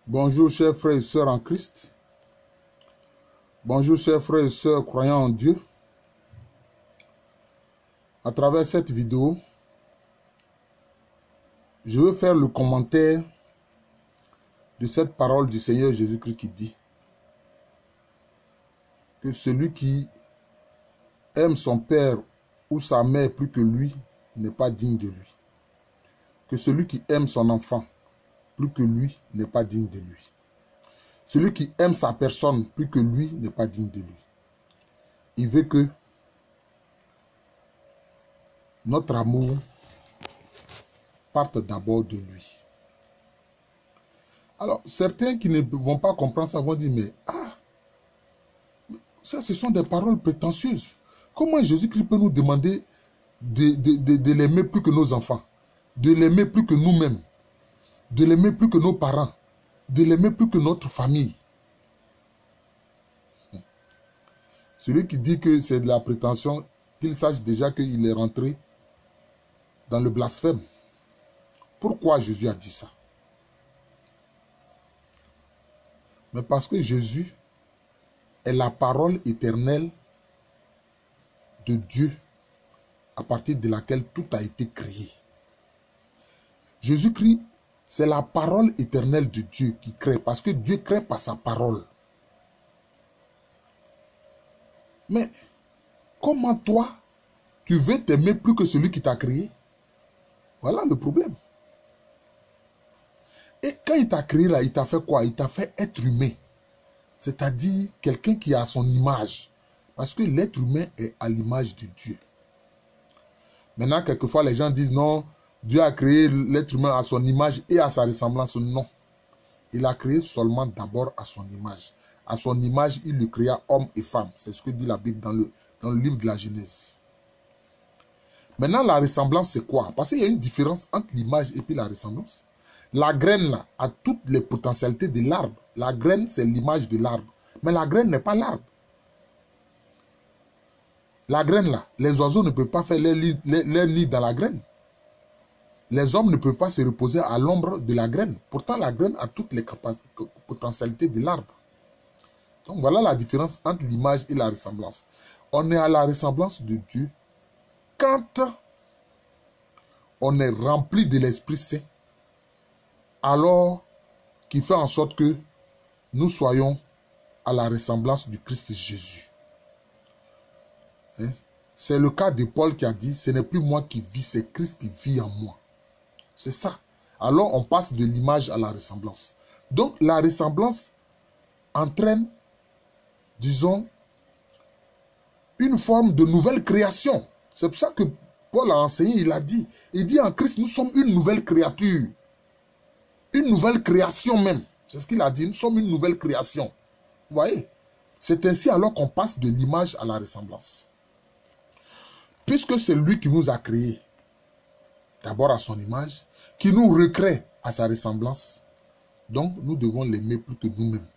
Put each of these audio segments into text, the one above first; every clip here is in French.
Bonjour chers frères et sœurs en Christ. Bonjour chers frères et sœurs croyants en Dieu. À travers cette vidéo, je veux faire le commentaire de cette parole du Seigneur Jésus-Christ qui dit que celui qui aime son père ou sa mère plus que lui n'est pas digne de lui. Que celui qui aime son enfant plus que lui n'est pas digne de lui. Celui qui aime sa personne plus que lui n'est pas digne de lui. Il veut que notre amour parte d'abord de lui. Alors, certains qui ne vont pas comprendre ça vont dire, mais ça, ce sont des paroles prétentieuses. Comment Jésus-Christ peut nous demander de l'aimer plus que nos enfants, de l'aimer plus que nous-mêmes, de l'aimer plus que nos parents, de l'aimer plus que notre famille? Celui qui dit que c'est de la prétention, qu'il sache déjà qu'il est rentré dans le blasphème. Pourquoi Jésus a dit ça? Mais parce que Jésus est la parole éternelle de Dieu à partir de laquelle tout a été créé. Jésus-Christ, c'est la parole éternelle de Dieu qui crée, parce que Dieu crée par sa parole. Mais comment toi, tu veux t'aimer plus que celui qui t'a créé? Voilà le problème. Et quand il t'a créé là, il t'a fait quoi? Il t'a fait être humain. C'est-à-dire quelqu'un qui a son image. Parce que l'être humain est à l'image de Dieu. Maintenant, quelquefois, les gens disent non, Dieu a créé l'être humain à son image et à sa ressemblance. Non. Il a créé seulement d'abord à son image. À son image, il le créa homme et femme. C'est ce que dit la Bible dans le livre de la Genèse. Maintenant, la ressemblance, c'est quoi? Parce qu'il y a une différence entre l'image et puis la ressemblance. La graine, là, a toutes les potentialités de l'arbre. La graine, c'est l'image de l'arbre. Mais la graine n'est pas l'arbre. La graine, là, les oiseaux ne peuvent pas faire leur nid dans la graine. Les hommes ne peuvent pas se reposer à l'ombre de la graine. Pourtant, la graine a toutes les potentialités de l'arbre. Donc, voilà la différence entre l'image et la ressemblance. On est à la ressemblance de Dieu quand on est rempli de l'Esprit Saint, alors qui fait en sorte que nous soyons à la ressemblance du Christ Jésus. C'est le cas de Paul qui a dit, ce n'est plus moi qui vis, c'est Christ qui vit en moi. C'est ça. Alors on passe de l'image à la ressemblance. Donc la ressemblance entraîne, disons, une forme de nouvelle création. C'est pour ça que Paul a enseigné, il a dit, il dit en Christ, nous sommes une nouvelle créature. Une nouvelle création même. C'est ce qu'il a dit, nous sommes une nouvelle création. Vous voyez? C'est ainsi alors qu'on passe de l'image à la ressemblance. Puisque c'est lui qui nous a créés, d'abord à son image, qui nous recrée à sa ressemblance, donc nous devons l'aimer plus que nous-mêmes.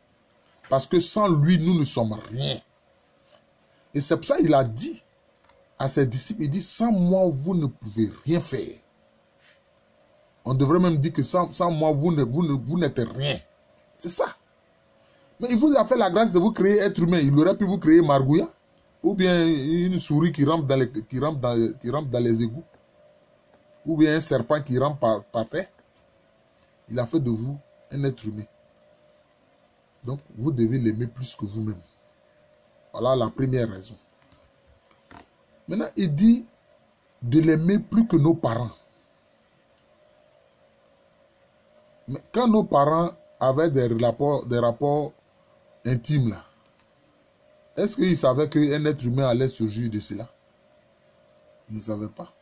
Parce que sans lui, nous ne sommes rien. Et c'est pour ça qu'il a dit à ses disciples, il dit, sans moi, vous ne pouvez rien faire. On devrait même dire que sans moi, vous n'êtes rien. C'est ça. Mais il vous a fait la grâce de vous créer être humain. Il aurait pu vous créer Margouya. Ou bien une souris qui rampe dans les égouts. Ou bien un serpent qui rampe par terre. Il a fait de vous un être humain. Donc, vous devez l'aimer plus que vous-même. Voilà la première raison. Maintenant, il dit de l'aimer plus que nos parents. Mais quand nos parents avaient des rapports intimes, là, est-ce qu'ils savaient qu'un être humain allait surgir de cela? Ils ne savaient pas.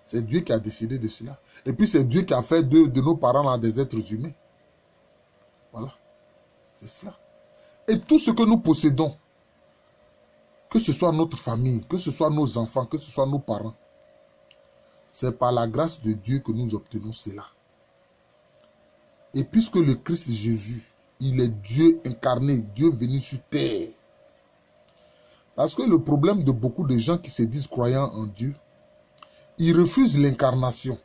C'est Dieu qui a décidé de cela. Et puis c'est Dieu qui a fait de nos parents là, des êtres humains. Voilà. C'est cela. Et tout ce que nous possédons, que ce soit notre famille, que ce soit nos enfants, que ce soit nos parents, c'est par la grâce de Dieu que nous obtenons cela. Et puisque le Christ Jésus, il est Dieu incarné, Dieu venu sur terre. Parce que le problème de beaucoup de gens qui se disent croyants en Dieu, ils refusent l'incarnation.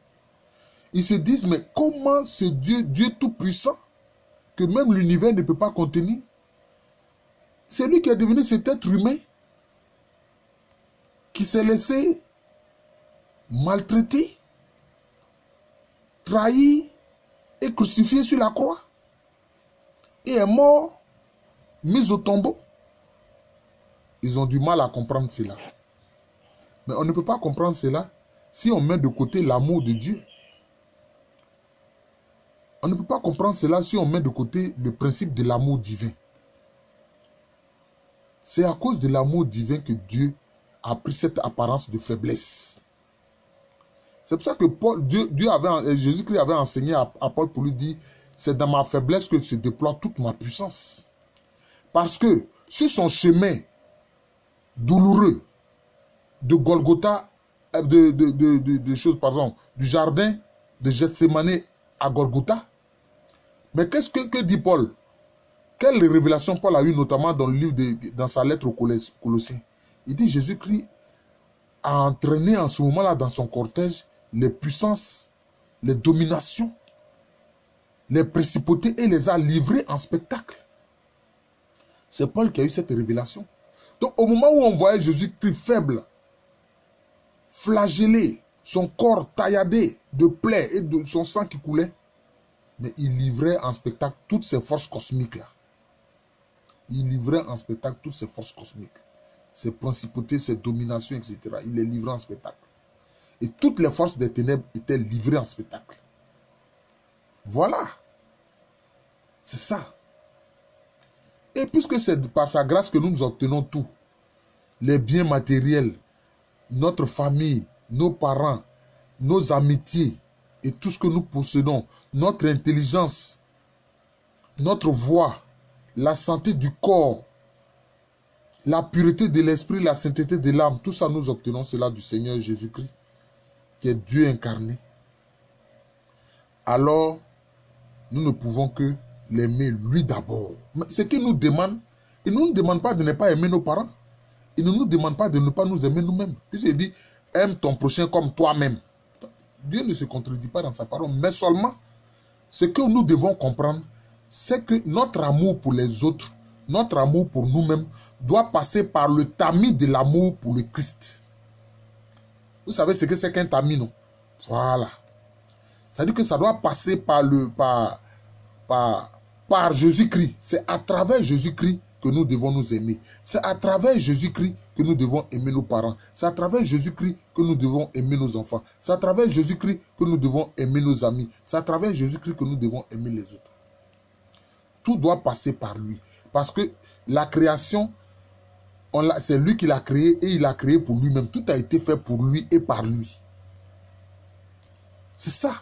Ils se disent, mais comment ce Dieu, Dieu tout-puissant, que même l'univers ne peut pas contenir. C'est lui qui est devenu cet être humain qui s'est laissé maltraiter, trahi et crucifié sur la croix. Et est mort, mis au tombeau. Ils ont du mal à comprendre cela. Mais on ne peut pas comprendre cela si on met de côté l'amour de Dieu. On ne peut pas comprendre cela si on met de côté le principe de l'amour divin. C'est à cause de l'amour divin que Dieu a pris cette apparence de faiblesse. C'est pour ça que Jésus-Christ avait enseigné à Paul pour lui dire, c'est dans ma faiblesse que se déploie toute ma puissance. Parce que sur son chemin douloureux de Golgotha, du jardin de Gethsémane à Golgotha, mais qu'est-ce que dit Paul? Quelle révélation Paul a eu notamment dans le livre dans sa lettre aux Colossiens? Il dit Jésus-Christ a entraîné en ce moment-là dans son cortège les puissances, les dominations, les principautés et les a livrées en spectacle. C'est Paul qui a eu cette révélation. Donc au moment où on voyait Jésus-Christ faible, flagellé, son corps tailladé de plaies et de son sang qui coulait, mais il livrait en spectacle toutes ces forces cosmiques-là. Il livrait en spectacle toutes ces forces cosmiques, ses principautés, ses dominations, etc. Il les livrait en spectacle. Et toutes les forces des ténèbres étaient livrées en spectacle. Voilà. C'est ça. Et puisque c'est par sa grâce que nous obtenons tout, les biens matériels, notre famille, nos parents, nos amitiés et tout ce que nous possédons, notre intelligence, notre voix, la santé du corps, la pureté de l'esprit, la sainteté de l'âme, tout ça nous obtenons cela du Seigneur Jésus-Christ, qui est Dieu incarné. Alors, nous ne pouvons que l'aimer lui d'abord. Mais ce qu'il nous demande, il ne nous demande pas de ne pas aimer nos parents. Il ne nous demande pas de ne pas nous aimer nous-mêmes. Puisqu'il dit, aime ton prochain comme toi-même. Dieu ne se contredit pas dans sa parole, mais seulement, ce que nous devons comprendre, c'est que notre amour pour les autres, notre amour pour nous-mêmes, doit passer par le tamis de l'amour pour le Christ. Vous savez ce que c'est qu'un tamis, non? Voilà. C'est-à-dire que ça doit passer par Jésus-Christ. C'est à travers Jésus-Christ que nous devons nous aimer. C'est à travers Jésus-Christ que nous devons aimer nos parents. C'est à travers Jésus-Christ que nous devons aimer nos enfants. C'est à travers Jésus-Christ que nous devons aimer nos amis. C'est à travers Jésus-Christ que nous devons aimer les autres. Tout doit passer par lui. Parce que la création, c'est lui qui l'a créé et il l'a créé pour lui-même. Tout a été fait pour lui et par lui. C'est ça.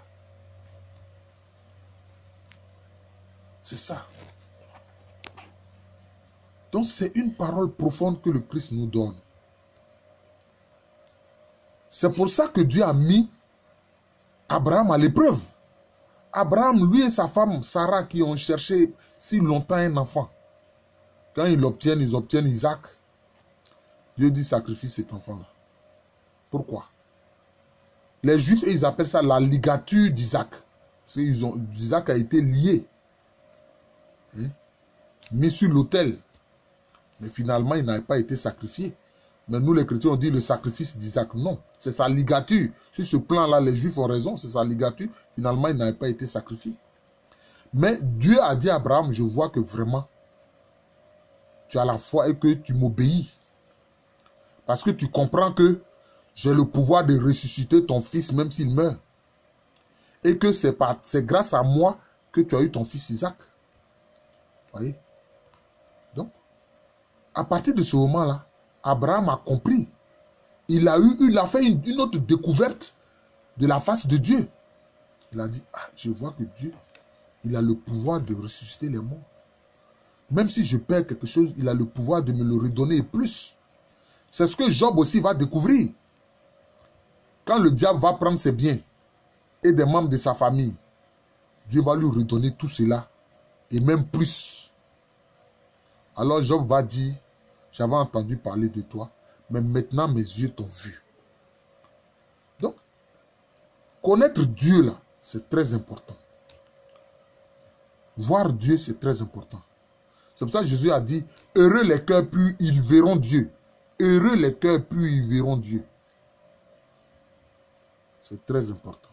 C'est ça. Donc c'est une parole profonde que le Christ nous donne. C'est pour ça que Dieu a mis Abraham à l'épreuve. Abraham, lui et sa femme Sarah qui ont cherché si longtemps un enfant. Quand ils obtiennent Isaac. Dieu dit sacrifie cet enfant-là. Pourquoi? Les Juifs, ils appellent ça la ligature d'Isaac. Parce que Isaac a été lié. Mis sur l'autel. Mais finalement, il n'a pas été sacrifié. Mais nous, les chrétiens, on dit le sacrifice d'Isaac. Non, c'est sa ligature. Sur ce plan-là, les Juifs ont raison, c'est sa ligature. Finalement, il n'avait pas été sacrifié. Mais Dieu a dit à Abraham, je vois que vraiment, tu as la foi et que tu m'obéis. Parce que tu comprends que j'ai le pouvoir de ressusciter ton fils même s'il meurt. Et que c'est grâce à moi que tu as eu ton fils Isaac. Vous voyez? Donc, à partir de ce moment-là, Abraham a compris. Il a fait une autre découverte de la face de Dieu. Il a dit, ah, je vois que Dieu, il a le pouvoir de ressusciter les morts. Même si je perds quelque chose, il a le pouvoir de me le redonner et plus. C'est ce que Job aussi va découvrir. Quand le diable va prendre ses biens et des membres de sa famille, Dieu va lui redonner tout cela et même plus. Alors Job va dire, j'avais entendu parler de toi, mais maintenant mes yeux t'ont vu. Donc, connaître Dieu là, c'est très important. Voir Dieu, c'est très important. C'est pour ça que Jésus a dit, heureux les cœurs purs, ils verront Dieu. Heureux les cœurs purs, ils verront Dieu. C'est très important.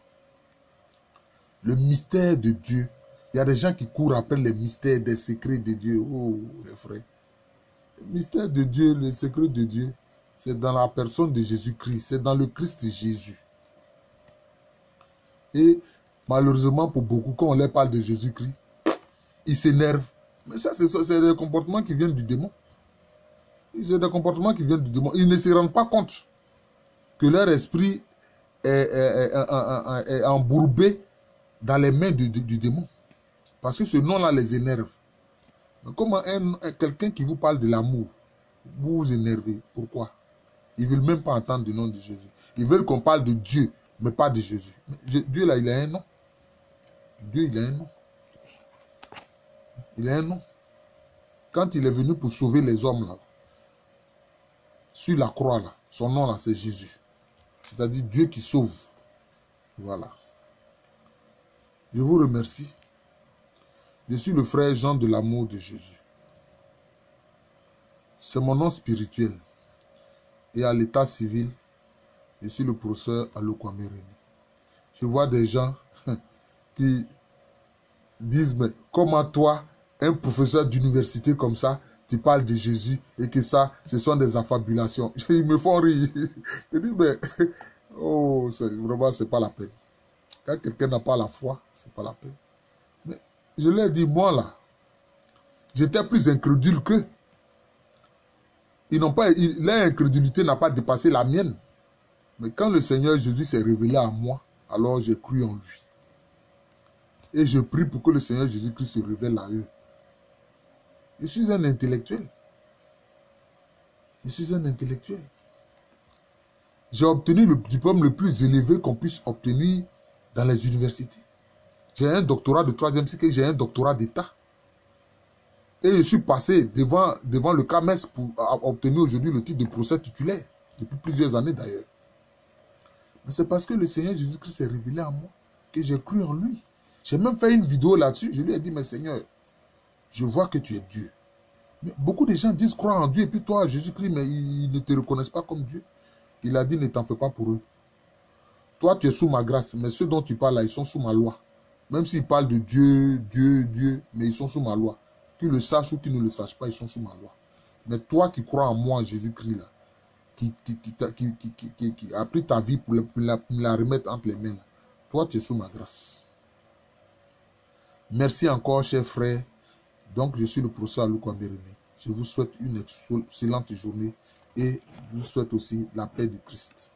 Le mystère de Dieu. Il y a des gens qui courent après les mystères des secrets de Dieu. Oh, les frères. Le mystère de Dieu, le secret de Dieu, c'est dans la personne de Jésus-Christ. C'est dans le Christ Jésus. Et malheureusement, pour beaucoup, quand on leur parle de Jésus-Christ, ils s'énervent. Mais ça, c'est des comportements qui viennent du démon. C'est des comportements qui viennent du démon. Ils ne se rendent pas compte que leur esprit est embourbé dans les mains du démon. Parce que ce nom-là les énerve. Mais comment quelqu'un qui vous parle de l'amour, vous vous énervez? Pourquoi? Ils ne veulent même pas entendre le nom de Jésus. Ils veulent qu'on parle de Dieu, mais pas de Jésus. Dieu, là, il a un nom. Dieu, il a un nom. Il a un nom. Quand il est venu pour sauver les hommes, là, sur la croix, là, son nom, là, c'est Jésus. C'est-à-dire Dieu qui sauve. Voilà. Je vous remercie. Je suis le frère Jean de l'amour de Jésus. C'est mon nom spirituel. Et à l'état civil, je suis le professeur Alokwame René. Je vois des gens qui disent, mais comment toi, un professeur d'université comme ça, tu parles de Jésus et que ça, ce sont des affabulations. Ils me font rire. Je dis, mais, oh, vraiment, c'est pas la peine. Quand quelqu'un n'a pas la foi, c'est pas la peine. Mais je leur dis, moi là, j'étais plus incrédule qu'eux. Leur incrédulité n'a pas dépassé la mienne. Mais quand le Seigneur Jésus s'est révélé à moi, alors j'ai cru en lui. Et je prie pour que le Seigneur Jésus-Christ se révèle à eux. Je suis un intellectuel. Je suis un intellectuel. J'ai obtenu le diplôme le plus élevé qu'on puisse obtenir dans les universités. J'ai un doctorat de 3e cycle et j'ai un doctorat d'État. Et je suis passé devant le CAMES pour obtenir aujourd'hui le titre de professeur titulaire, depuis plusieurs années d'ailleurs. Mais c'est parce que le Seigneur Jésus-Christ s'est révélé à moi que j'ai cru en lui. J'ai même fait une vidéo là-dessus. Je lui ai dit, mais Seigneur, je vois que tu es Dieu. Mais beaucoup de gens disent croire en Dieu et puis toi, Jésus-Christ, mais ils ne te reconnaissent pas comme Dieu. Il a dit, ne t'en fais pas pour eux. Toi, tu es sous ma grâce, mais ceux dont tu parles là, ils sont sous ma loi. Même s'ils parlent de Dieu, Dieu, mais ils sont sous ma loi. Qu'ils le sachent ou qu'ils ne le sachent pas, ils sont sous ma loi. Mais toi qui crois en moi, Jésus-Christ, là, qui a pris ta vie pour la remettre entre les mains, là, toi, tu es sous ma grâce. Merci encore, chers frères. Donc, je suis le professeur Alokwame René. Je vous souhaite une excellente journée et je vous souhaite aussi la paix du Christ.